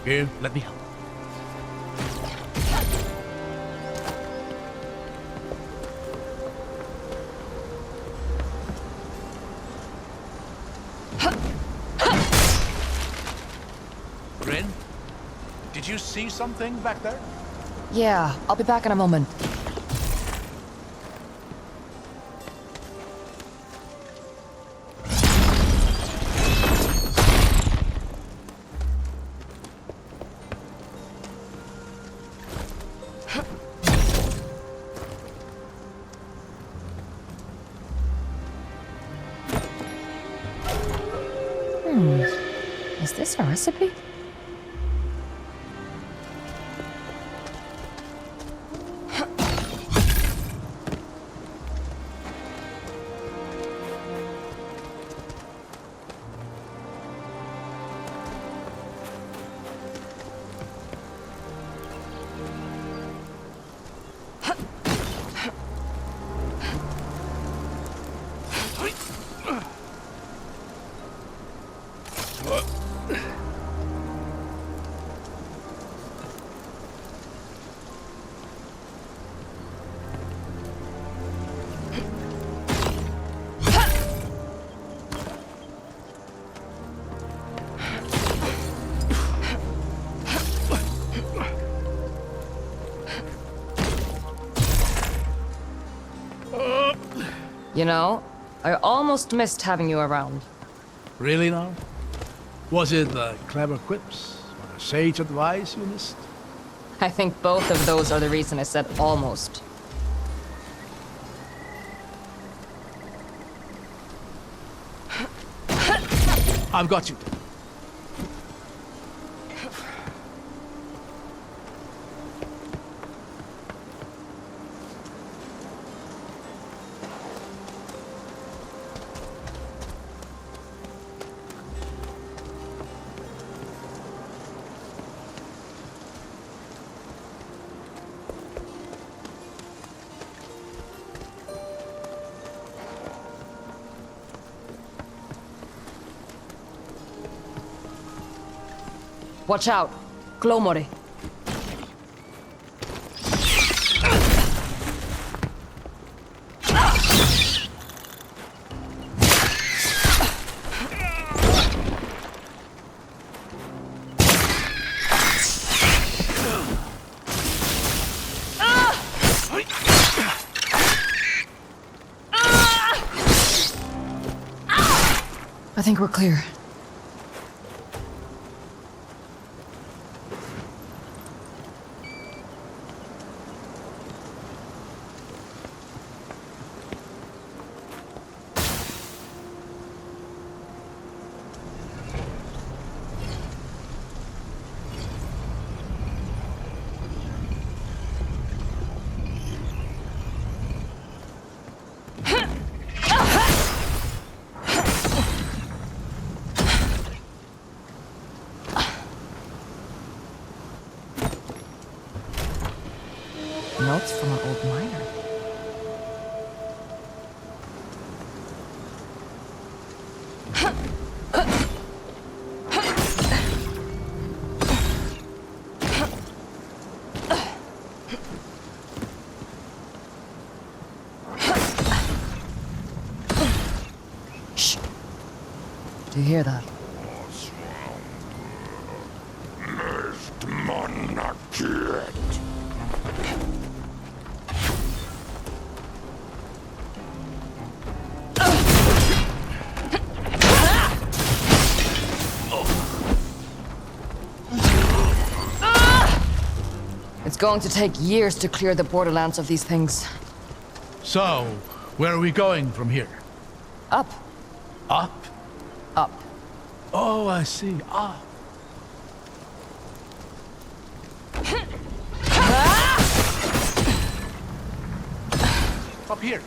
Here, let me help. Grin, did you see something back there? Yeah, I'll be back in a moment. Is this a recipe? You know, I almost missed having you around. Really now? Was it the clever quips or the sage advice you missed? I think both of those are the reason I said almost. I've got you. Watch out! Glomori. I think we're clear. Notes from an old miner. Shh. Do you hear that? It's going to take years to clear the borderlands of these things. So, where are we going from here? Up. Up? Up. Oh, I see. Up. Up here.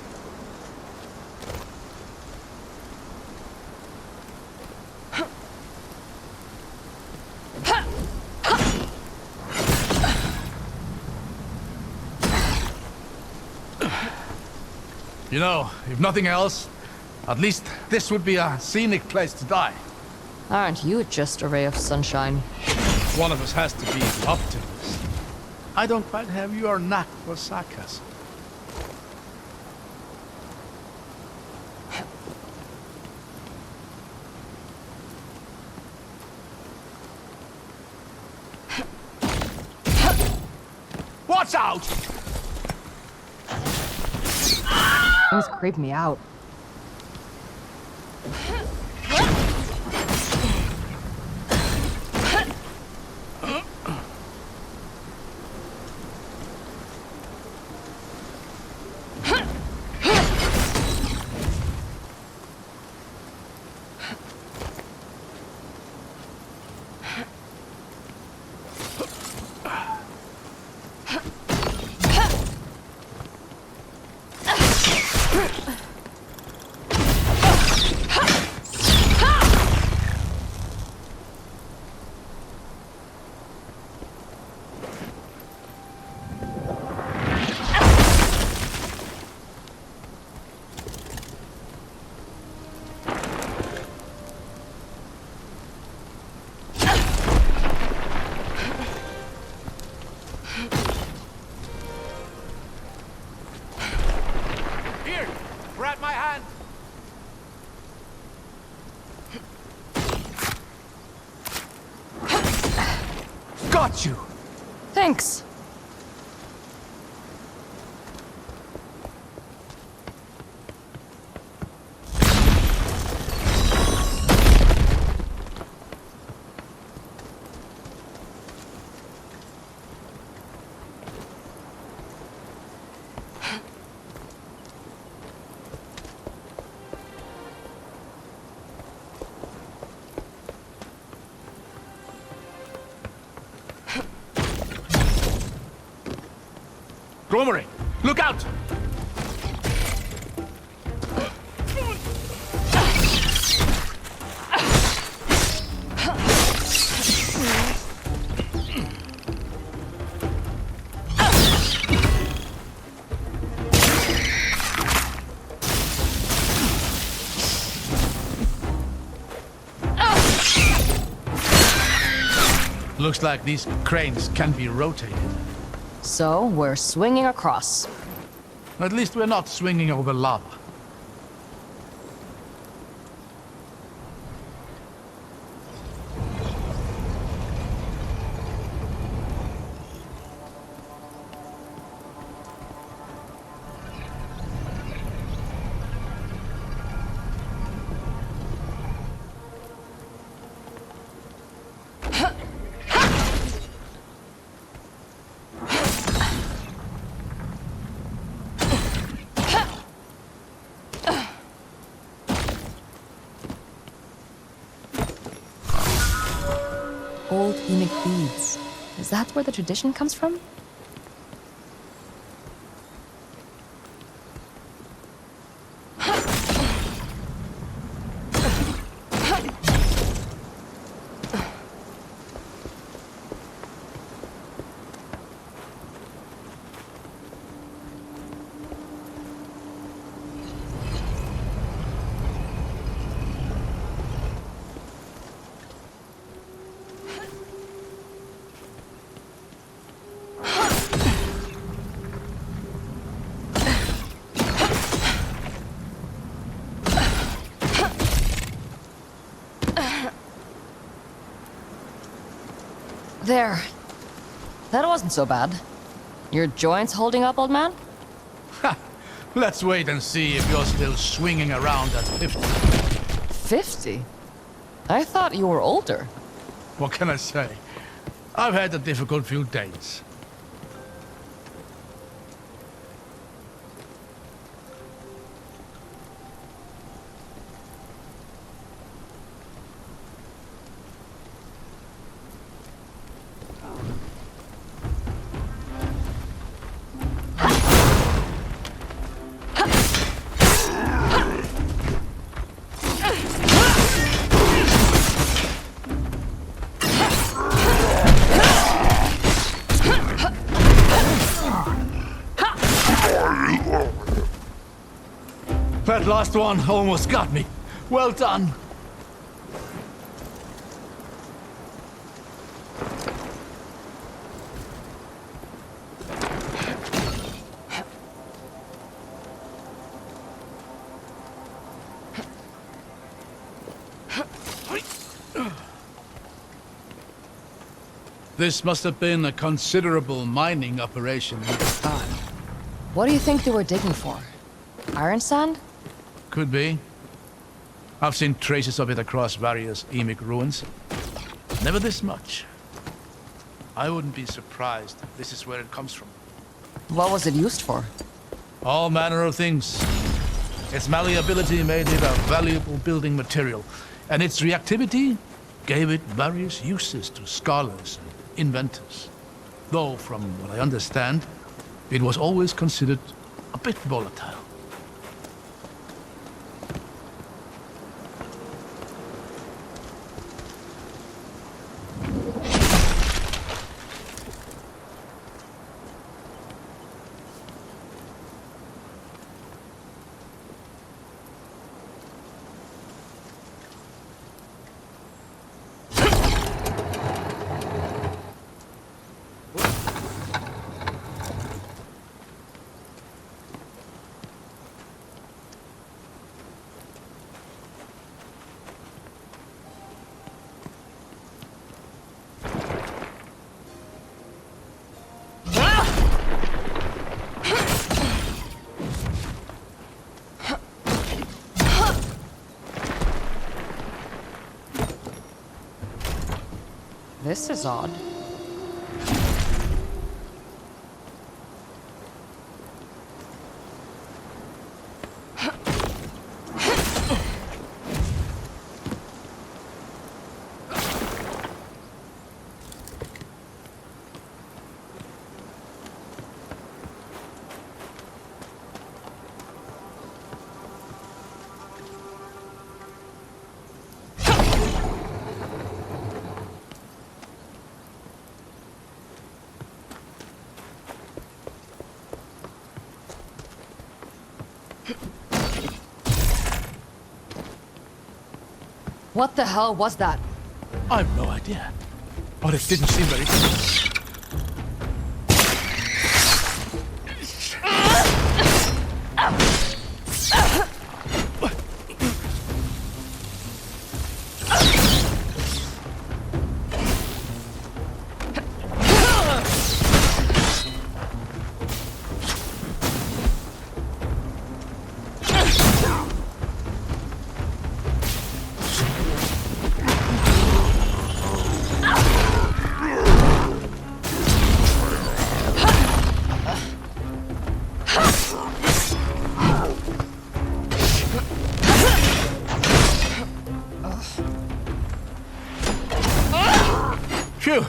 You know, if nothing else, at least this would be a scenic place to die. Aren't you just a ray of sunshine? One of us has to be the optimist. I don't quite have your knack for sarcasm. Watch out! Things creep me out. Here, grab my hand. Got you. Thanks. Gromery, look out! Looks like these cranes can be rotated. So, we're swinging across. At least we're not swinging over lava. Old Unic beads. Is that where the tradition comes from? There. That wasn't so bad. Your joints holding up, old man? Let's wait and see if you're still swinging around at 50. 50? I thought you were older. What can I say? I've had a difficult few days. That last one almost got me. Well done. This must have been a considerable mining operation at the time. What do you think they were digging for? Iron sand? Could be. I've seen traces of it across various Emic ruins. Never this much. I wouldn't be surprised if this is where it comes from. What was it used for? All manner of things. Its malleability made it a valuable building material, and its reactivity gave it various uses to scholars and inventors. Though, from what I understand, it was always considered a bit volatile. This is odd. What the hell was that? I've no idea. But it didn't seem very good. Phew!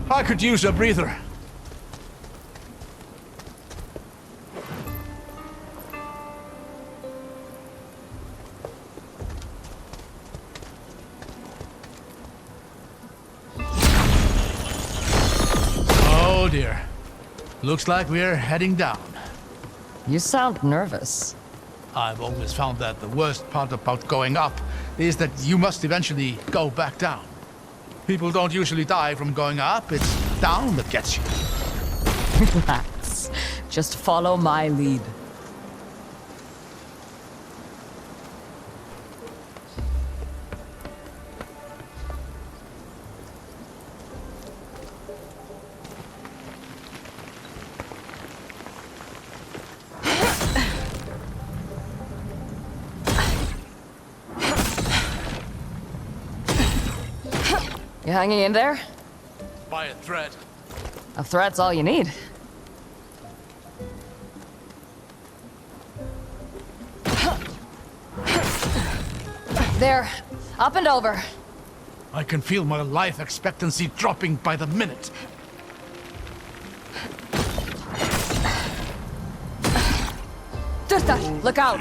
I could use a breather. Oh dear. Looks like we're heading down. You sound nervous. I've always found that the worst part about going up is that you must eventually go back down. People don't usually die from going up, it's down that gets you. Relax. Just follow my lead. You hanging in there? By a thread. A thread's all you need. There. Up and over. I can feel my life expectancy dropping by the minute. Durta, look out!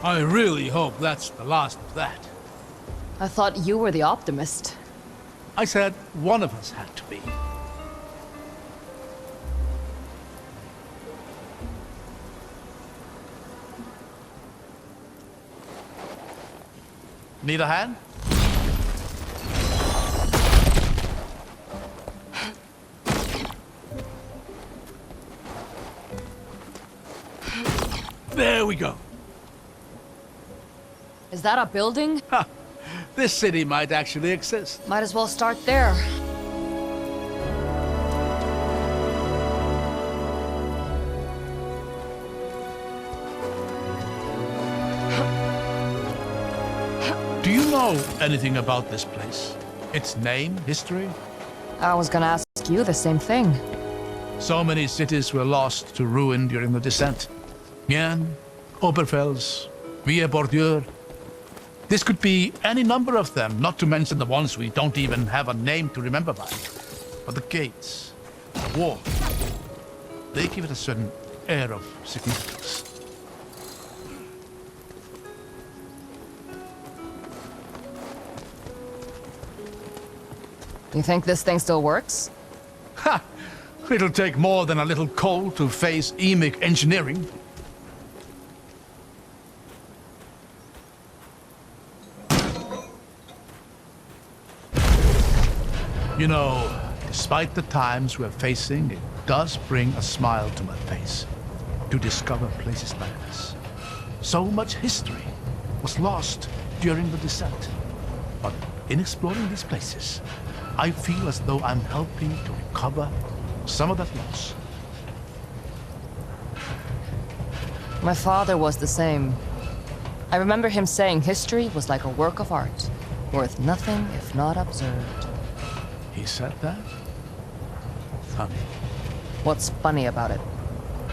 I really hope that's the last of that. I thought you were the optimist. I said one of us had to be. Need a hand? There we go. Is that a building? Ha! This city might actually exist. Might as well start there. Do you know anything about this place? Its name, history? I was gonna ask you the same thing. So many cities were lost to ruin during the descent. Mian, Oberfels, Villers-Bordure. This could be any number of them, not to mention the ones we don't even have a name to remember by. But the gates, the wall, they give it a certain air of significance. You think this thing still works? Ha! It'll take more than a little coal to face EMIC engineering. You know, despite the times we're facing, it does bring a smile to my face to discover places like this. So much history was lost during the descent. But in exploring these places, I feel as though I'm helping to recover some of that loss. My father was the same. I remember him saying history was like a work of art, worth nothing if not observed. He said that? Funny. What's funny about it?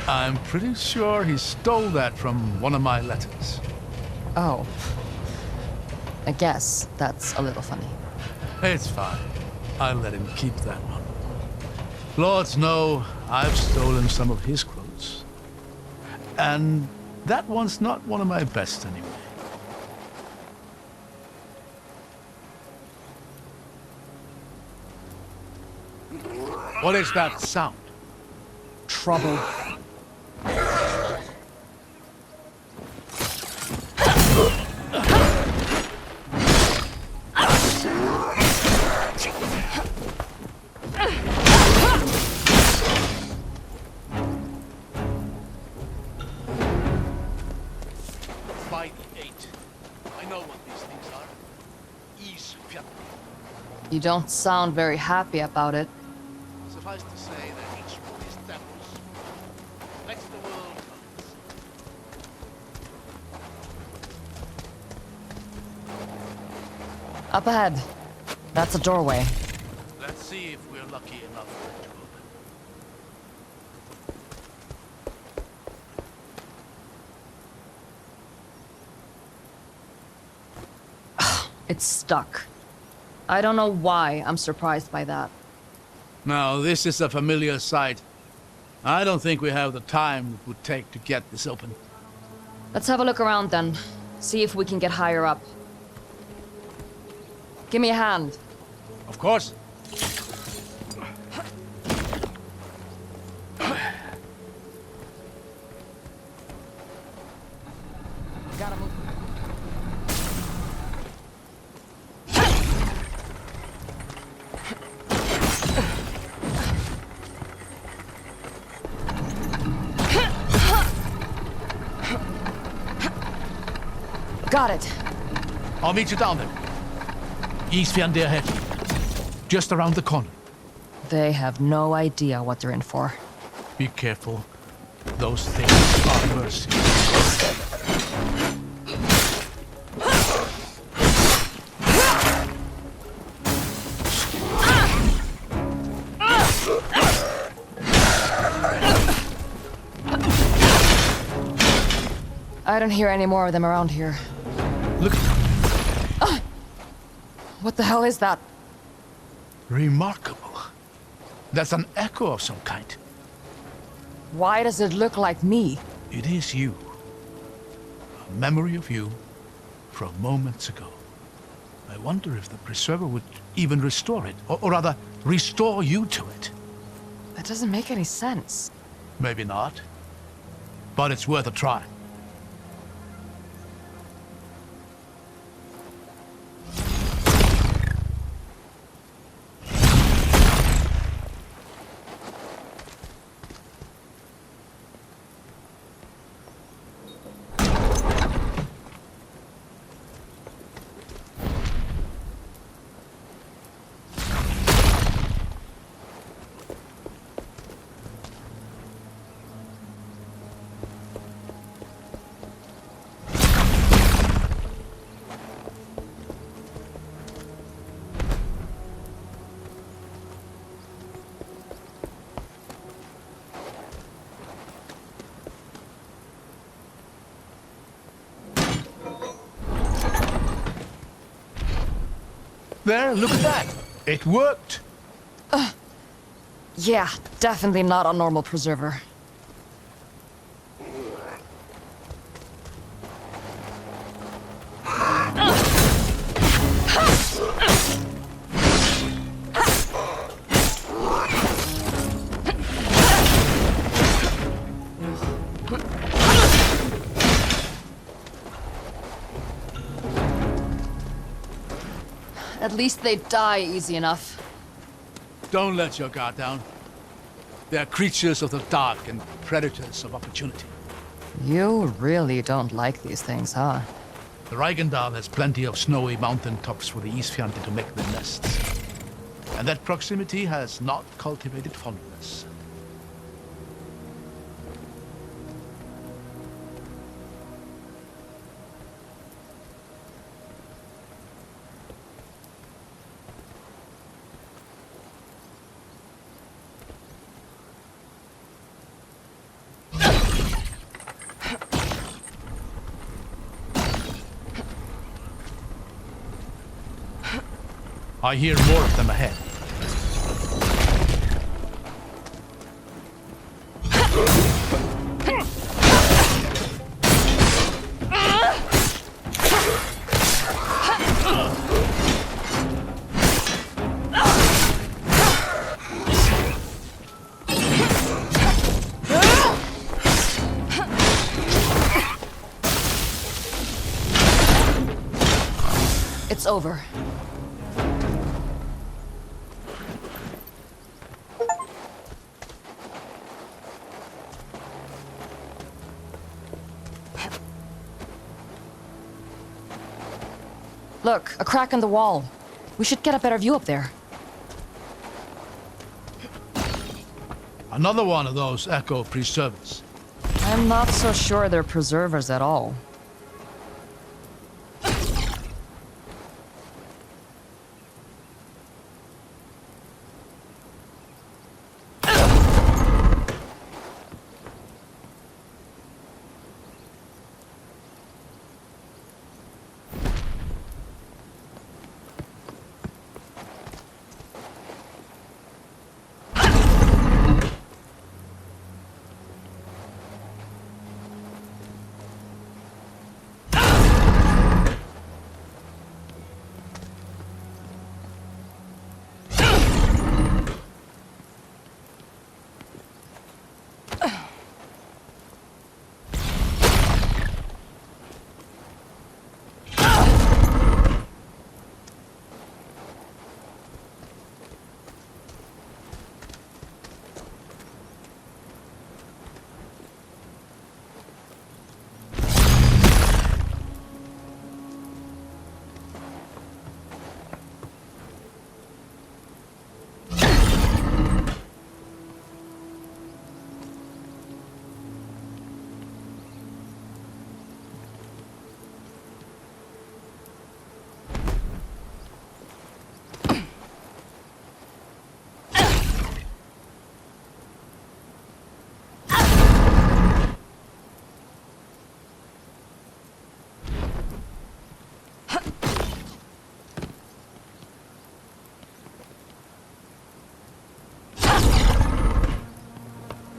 I'm pretty sure he stole that from one of my letters. Oh. I guess that's a little funny. It's fine. I'll let him keep that one. Lords know I've stolen some of his clothes. And that one's not one of my best anyway. What is that sound? Trouble. Fight 8. I know what these things are. Ease. You don't sound very happy about it. Suffice to say that each one of these devils makes the world comes. Up ahead. That's a doorway. Let's see if we're lucky enough for it to open. It's stuck. I don't know why I'm surprised by that. Now, this is a familiar sight. I don't think we have the time it would take to get this open. Let's have a look around then. See if we can get higher up. Give me a hand. Of course. Gotta move. Got it. I'll meet you down there. Isfjand ahead. Just around the corner. They have no idea what they're in for. Be careful. Those things are mercy. I don't hear any more of them around here. Look. What the hell is that? Remarkable. That's an echo of some kind. Why does it look like me? It is you. A memory of you from moments ago. I wonder if the Preserver would even restore it, or rather, restore you to it. That doesn't make any sense. Maybe not, but it's worth a try. There, look at that. It worked. Yeah, definitely not a normal preserver. At least they die easy enough. Don't let your guard down. They're creatures of the dark and predators of opportunity. You really don't like these things, huh? The Reichendal has plenty of snowy mountain tops for the Isfjandi to make their nests. And that proximity has not cultivated fondness. I hear more of them ahead. It's over. Look, a crack in the wall. We should get a better view up there. Another one of those Echo Preservers. I'm not so sure they're preservers at all.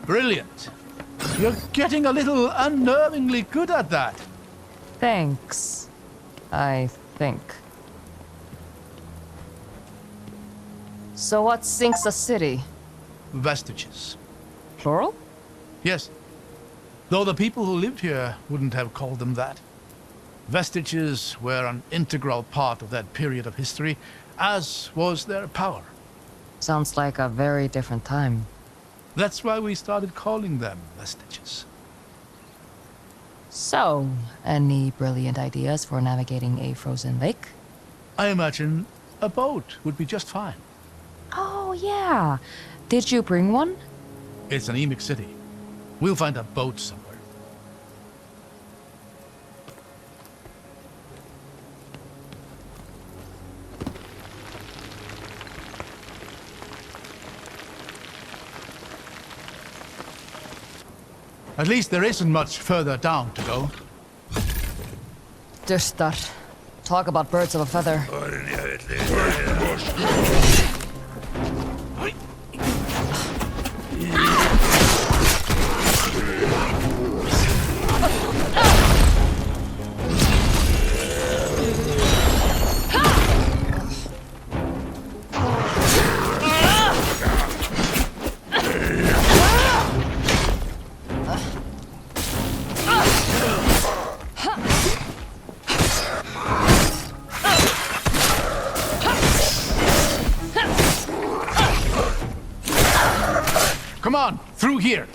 Brilliant. You're getting a little unnervingly good at that. Thanks. I think. So what sinks a city? Vestiges. Plural? Yes. Though the people who lived here wouldn't have called them that. Vestiges were an integral part of that period of history, as was their power. Sounds like a very different time. That's why we started calling them vestiges. So, any brilliant ideas for navigating a frozen lake? I imagine a boat would be just fine. Oh, yeah. Did you bring one? It's an Emic city. We'll find a boat somewhere. At least there isn't much further down to go. Dystar. Talk about birds of a feather. Come on, through here.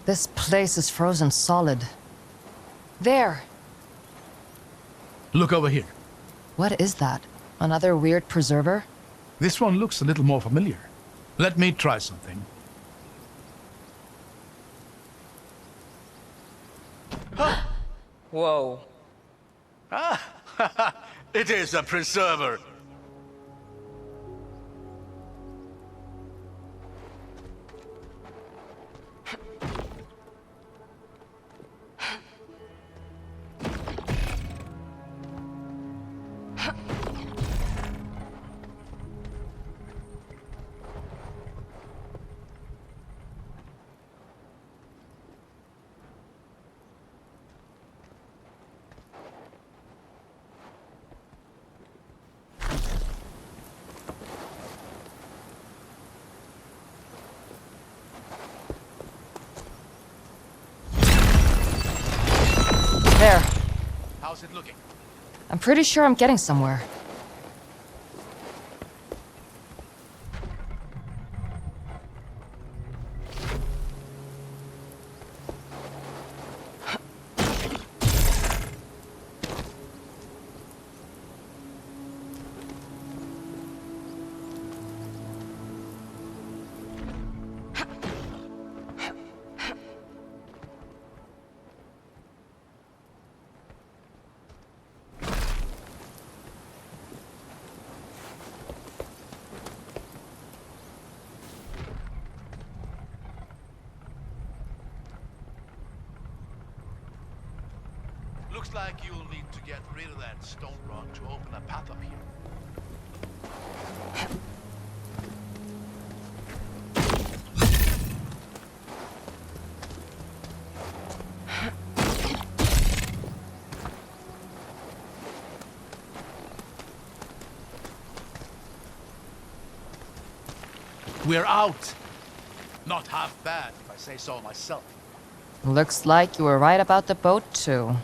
This place is frozen solid. There! Look over here. What is that? Another weird preserver? This one looks a little more familiar. Let me try something. Whoa. It is a preserver. There. How's it looking? I'm pretty sure I'm getting somewhere. Looks like you'll need to get rid of that stone rock to open a path up here. We're out. Not half bad, if I say so myself. Looks like you were right about the boat, too.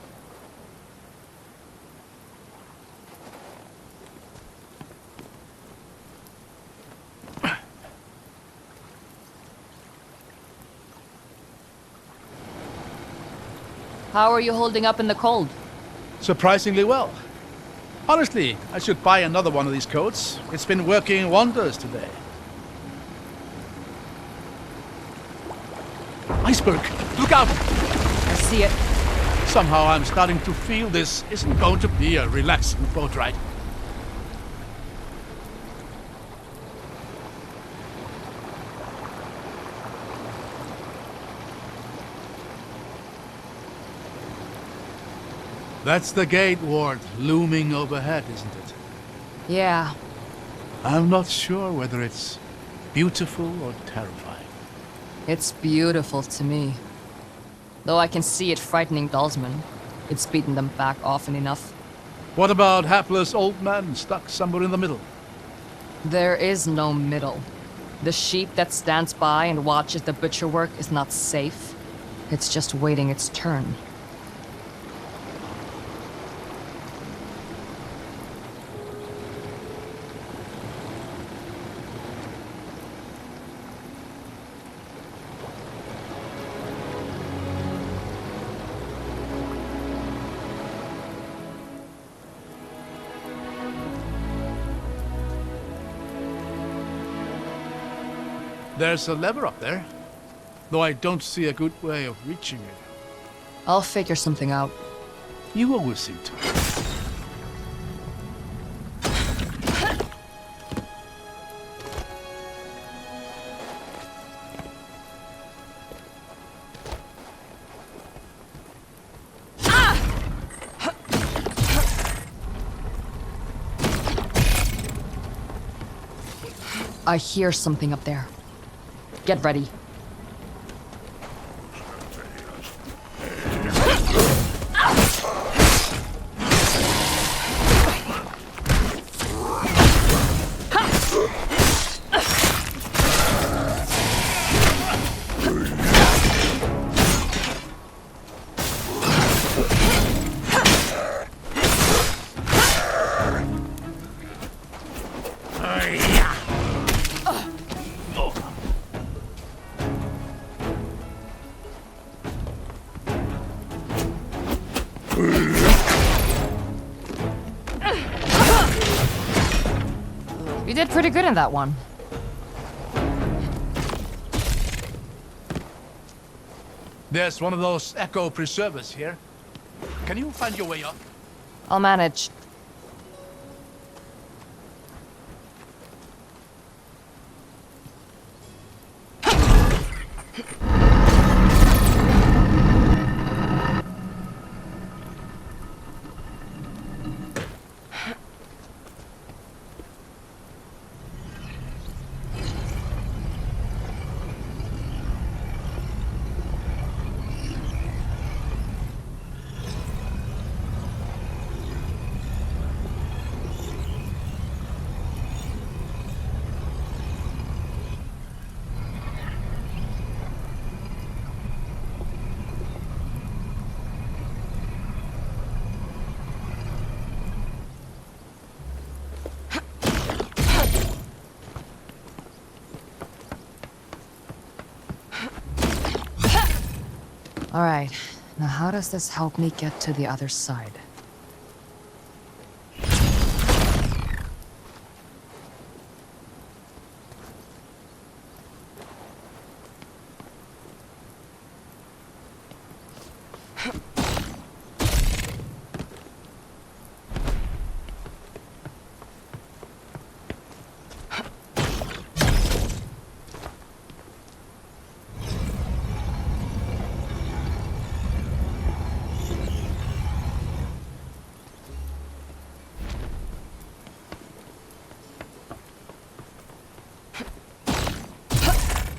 How are you holding up in the cold? Surprisingly well. Honestly, I should buy another one of these coats. It's been working wonders today. Iceberg! Look out! I see it. Somehow I'm starting to feel this isn't going to be a relaxing boat ride. That's the gate ward looming overhead, isn't it? Yeah, I'm not sure whether it's beautiful or terrifying. it's beautiful to me. Though I can see it frightening Dalsman. It's beaten them back often enough. What about hapless old men stuck somewhere in the middle? There is no middle. The sheep that stands by and watches the butcher work is not safe. It's just waiting its turn. There's a lever up there, though I don't see a good way of reaching it. I'll figure something out. You always seem to. I hear something up there. Get ready. You did pretty good in that one. There's one of those echo preservers here. Can you find your way up? I'll manage. All right, now how does this help me get to the other side?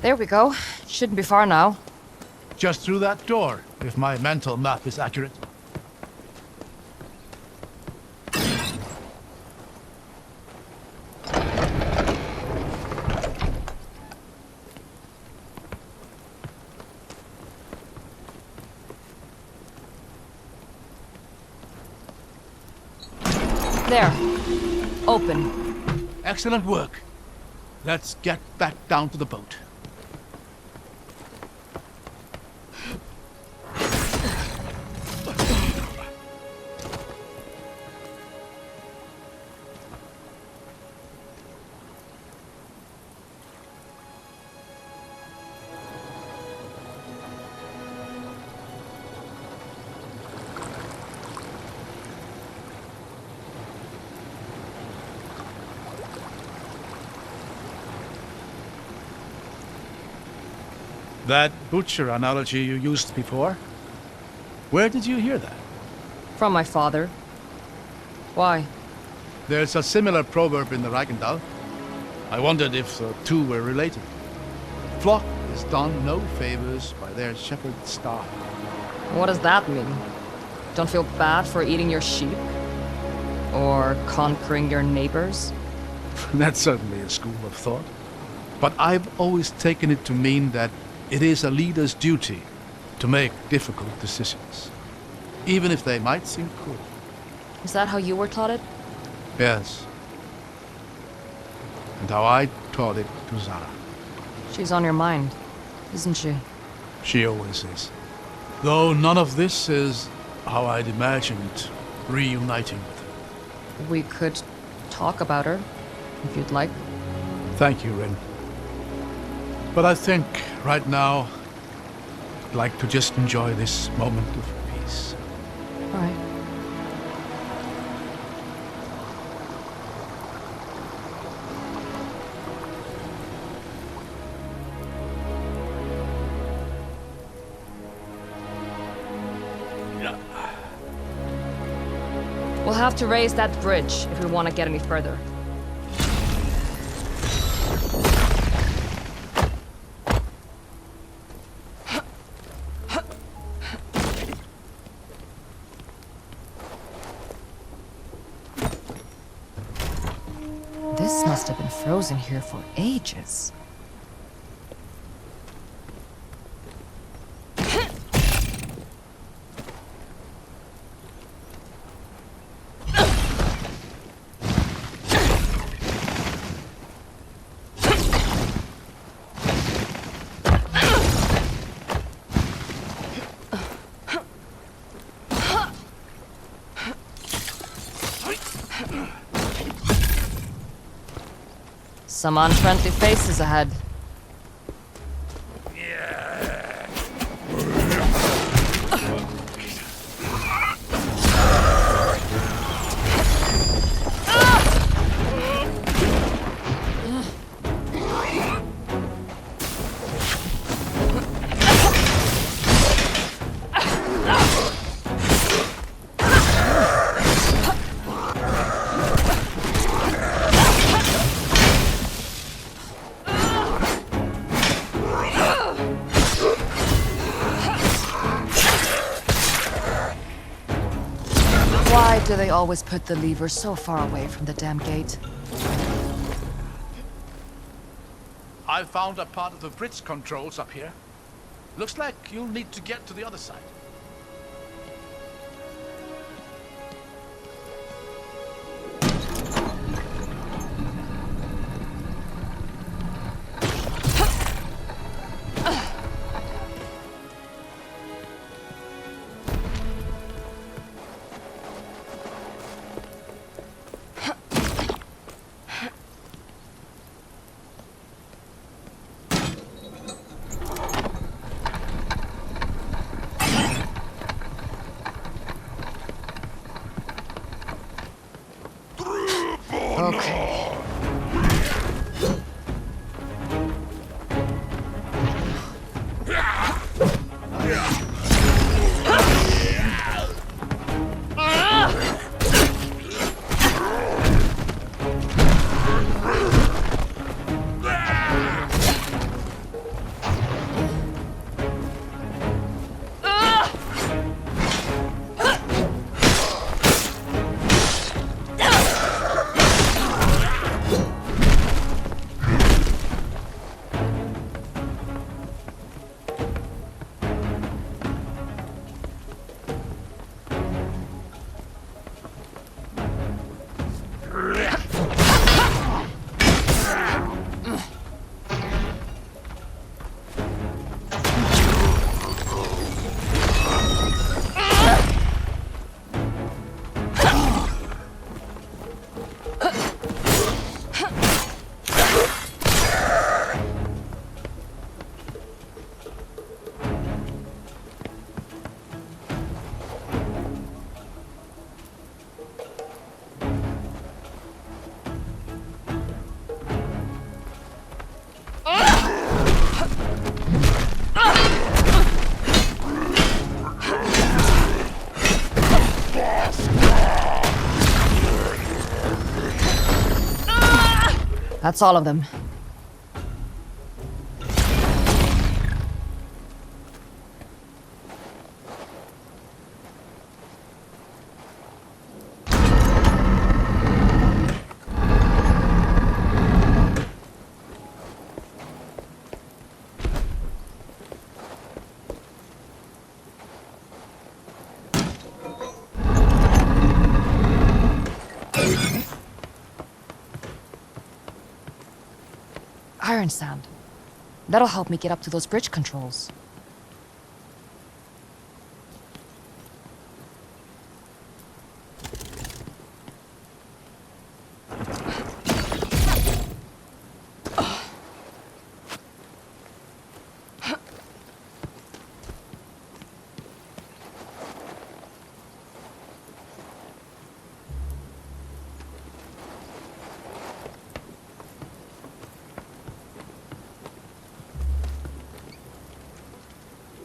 There we go. Shouldn't be far now. Just through that door, if my mental map is accurate. There. Open. Excellent work. Let's get back down to the boat. That butcher analogy you used before? Where did you hear that? From my father. Why? There's a similar proverb in the Reichendal. I wondered if the two were related. Flock is done no favors by their shepherd's staff. What does that mean? Don't feel bad for eating your sheep? Or conquering your neighbors? That's certainly a school of thought. But I've always taken it to mean that it is a leader's duty to make difficult decisions, even if they might seem cruel. Is that how you were taught it? Yes. And how I taught it to Zara. She's on your mind, isn't she? She always is. Though none of this is how I'd imagined reuniting with her. We could talk about her, if you'd like. Thank you, Rin. But I think, right now, I'd like to just enjoy this moment of peace. All right. We'll have to raise that bridge if we want to get any further. This must have been frozen here for ages. Some unfriendly faces ahead. Why do they always put the lever so far away from the damn gate? I found a part of the bridge controls up here. Looks like you'll need to get to the other side. Okay. That's all of them. Iron sand. That'll help me get up to those bridge controls.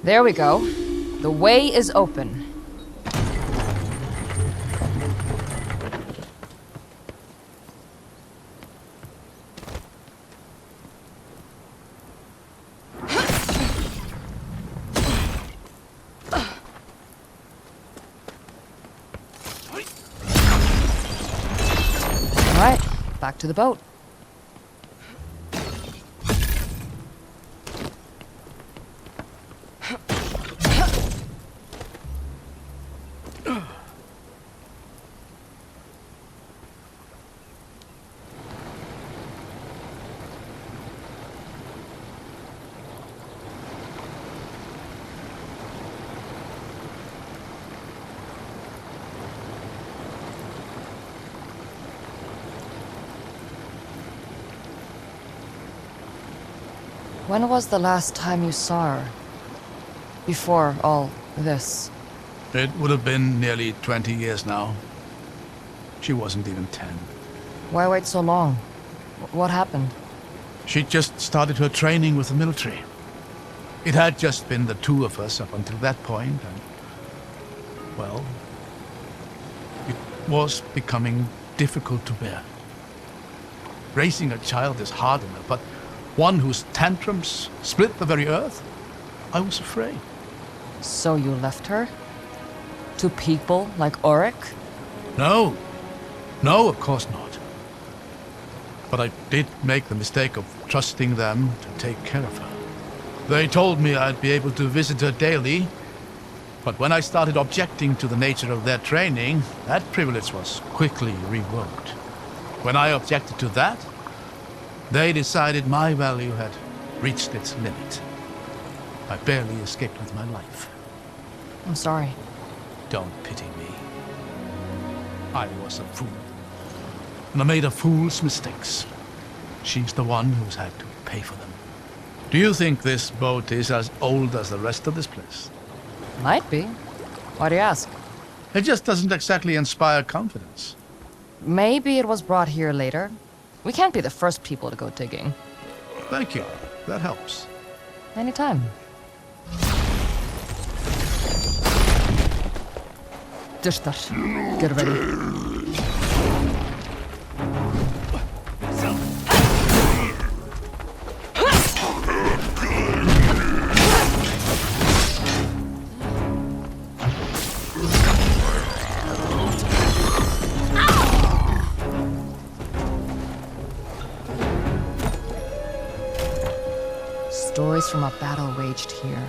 There we go. The way is open. All right, back to the boat. When was the last time you saw her? Before all this? It would have been nearly 20 years now. She wasn't even 10. Why wait so long? What happened? She just started her training with the military. It had just been the two of us up until that point, and, well, it was becoming difficult to bear. Raising a child is hard enough, but one whose tantrums split the very earth? I was afraid. So you left her? To people like Auric? No. No, of course not. But I did make the mistake of trusting them to take care of her. They told me I'd be able to visit her daily, but when I started objecting to the nature of their training, that privilege was quickly revoked. When I objected to that, they decided my value had reached its limit. I barely escaped with my life. I'm sorry. Don't pity me. I was a fool. And I made a fool's mistakes. She's the one who's had to pay for them. Do you think this boat is as old as the rest of this place? Might be. Why do you ask? It just doesn't exactly inspire confidence. Maybe it was brought here later. We can't be the first people to go digging. Thank you. That helps. Anytime. Dishtar, get ready. Stories from a battle waged here.